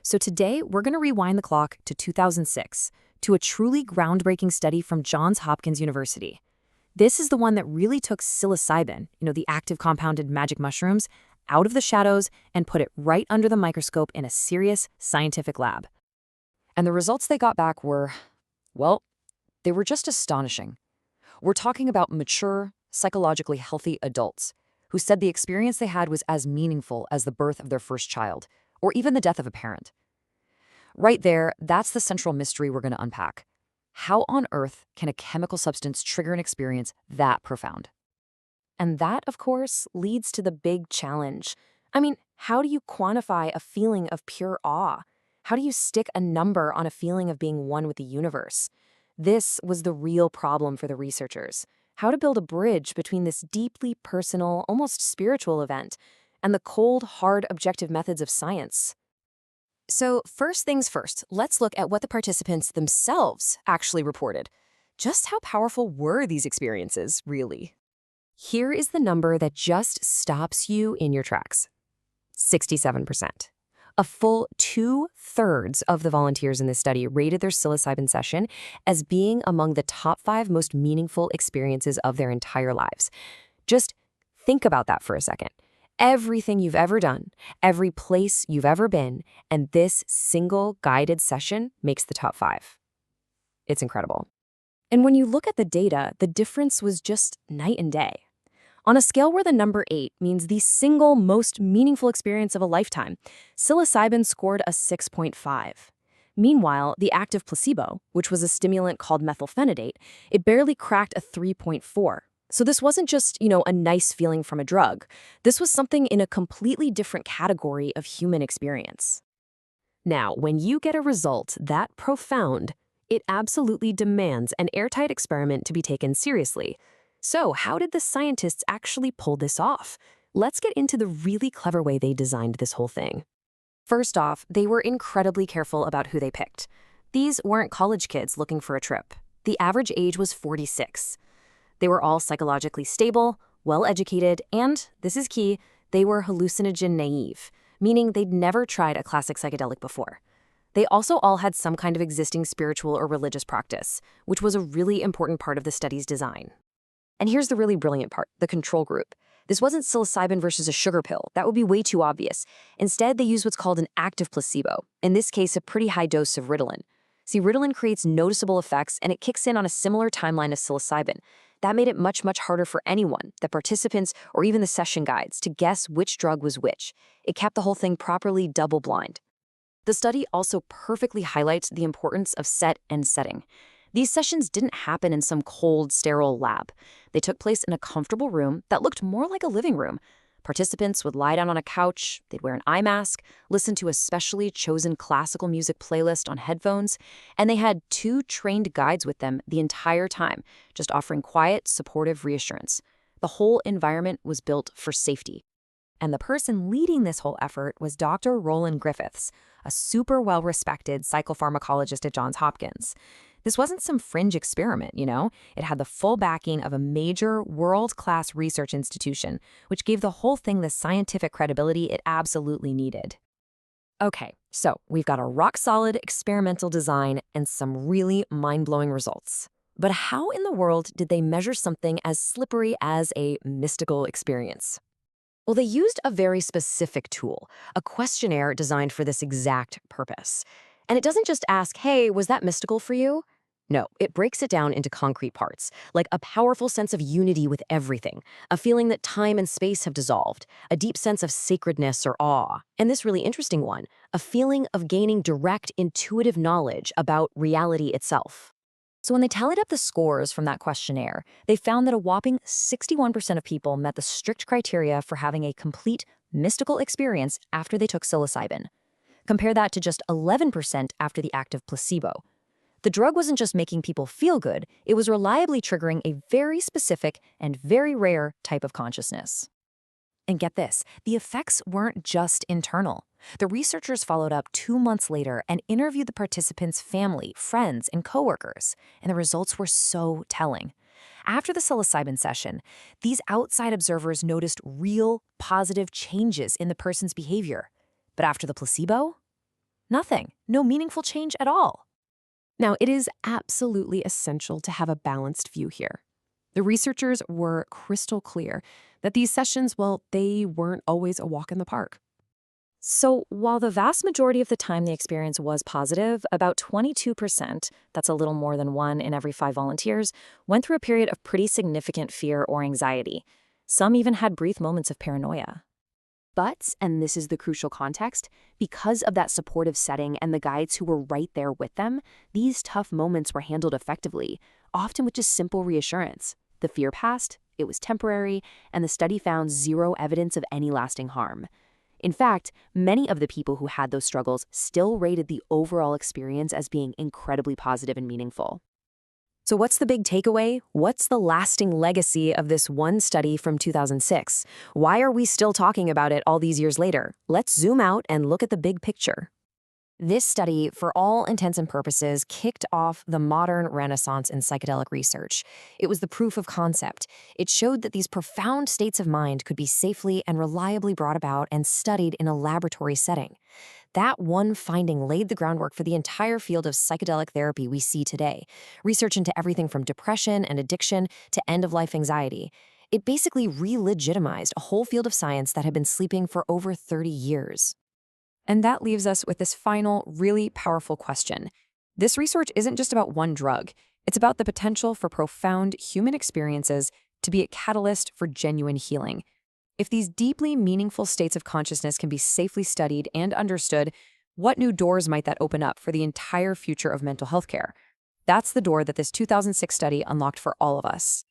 So today, we're going to rewind the clock to 2006, to a truly groundbreaking study from Johns Hopkins University. This is the one that really took psilocybin, the active compounded magic mushrooms, out of the shadows and put it right under the microscope in a serious scientific lab. And the results they got back were, well, they were just astonishing. We're talking about mature, psychologically healthy adults who said the experience they had was as meaningful as the birth of their first child, or even the death of a parent. Right there, that's the central mystery we're going to unpack. How on earth can a chemical substance trigger an experience that profound? And that, of course, leads to the big challenge. I mean, how do you quantify a feeling of pure awe? How do you stick a number on a feeling of being one with the universe? This was the real problem for the researchers. How to build a bridge between this deeply personal, almost spiritual event and the cold, hard, objective methods of science. So first things first, let's look at what the participants themselves actually reported. Just how powerful were these experiences, really? Here is the number that just stops you in your tracks. 67%. A full 2/3 of the volunteers in this study rated their psilocybin session as being among the top 5 most meaningful experiences of their entire lives. Just think about that for a second. Everything you've ever done, every place you've ever been, and this single guided session makes the top 5. It's incredible. And when you look at the data, the difference was just night and day. On a scale where the number 8 means the single most meaningful experience of a lifetime, psilocybin scored a 6.5. Meanwhile, the active placebo, which was a stimulant called methylphenidate, it barely cracked a 3.4. So this wasn't just, a nice feeling from a drug. This was something in a completely different category of human experience. Now, when you get a result that profound, it absolutely demands an airtight experiment to be taken seriously. So how did the scientists actually pull this off? Let's get into the really clever way they designed this whole thing. First off, they were incredibly careful about who they picked. These weren't college kids looking for a trip. The average age was 46. They were all psychologically stable, well-educated, and, this is key, they were hallucinogen-naive, meaning they'd never tried a classic psychedelic before. They also all had some kind of existing spiritual or religious practice, which was a really important part of the study's design. And here's the really brilliant part, the control group. This wasn't psilocybin versus a sugar pill. That would be way too obvious. Instead, they used what's called an active placebo, in this case, a pretty high dose of Ritalin. See, Ritalin creates noticeable effects, and it kicks in on a similar timeline as psilocybin. That made it much, much harder for anyone, the participants or even the session guides, to guess which drug was which. It kept the whole thing properly double-blind. The study also perfectly highlights the importance of set and setting. These sessions didn't happen in some cold, sterile lab. They took place in a comfortable room that looked more like a living room. Participants would lie down on a couch, they'd wear an eye mask, listen to a specially chosen classical music playlist on headphones, and they had 2 trained guides with them the entire time, just offering quiet, supportive reassurance. The whole environment was built for safety. And the person leading this whole effort was Dr. Roland Griffiths, a super well-respected psychopharmacologist at Johns Hopkins. This wasn't some fringe experiment, It had the full backing of a major world-class research institution, which gave the whole thing the scientific credibility it absolutely needed. Okay, so we've got a rock-solid experimental design and some really mind-blowing results. But how in the world did they measure something as slippery as a mystical experience? Well, they used a very specific tool, a questionnaire designed for this exact purpose. And it doesn't just ask, hey, was that mystical for you? No, it breaks it down into concrete parts, like a powerful sense of unity with everything, a feeling that time and space have dissolved, a deep sense of sacredness or awe, and this really interesting one, a feeling of gaining direct intuitive knowledge about reality itself. So when they tallied up the scores from that questionnaire, they found that a whopping 61% of people met the strict criteria for having a complete mystical experience after they took psilocybin. Compare that to just 11% after the active placebo. The drug wasn't just making people feel good, it was reliably triggering a very specific and very rare type of consciousness. And get this, the effects weren't just internal. The researchers followed up 2 months later and interviewed the participants' family, friends, and coworkers, and the results were so telling. After the psilocybin session, these outside observers noticed real, positive changes in the person's behavior. But after the placebo? Nothing. No meaningful change at all. Now, it is absolutely essential to have a balanced view here. The researchers were crystal clear that these sessions, well, they weren't always a walk in the park. So, while the vast majority of the time the experience was positive, about 22%, that's a little more than 1 in every 5 volunteers, went through a period of pretty significant fear or anxiety. Some even had brief moments of paranoia. But, and this is the crucial context, because of that supportive setting and the guides who were right there with them, these tough moments were handled effectively, often with just simple reassurance. The fear passed, it was temporary, and the study found zero evidence of any lasting harm. In fact, many of the people who had those struggles still rated the overall experience as being incredibly positive and meaningful. So what's the big takeaway? What's the lasting legacy of this one study from 2006? Why are we still talking about it all these years later? Let's zoom out and look at the big picture. This study, for all intents and purposes, kicked off the modern renaissance in psychedelic research. It was the proof of concept. It showed that these profound states of mind could be safely and reliably brought about and studied in a laboratory setting. That one finding laid the groundwork for the entire field of psychedelic therapy we see today, research into everything from depression and addiction to end-of-life anxiety. It basically re-legitimized a whole field of science that had been sleeping for over 30 years. And that leaves us with this final, really powerful question. This research isn't just about one drug. It's about the potential for profound human experiences to be a catalyst for genuine healing. If these deeply meaningful states of consciousness can be safely studied and understood, what new doors might that open up for the entire future of mental health care? That's the door that this 2006 study unlocked for all of us.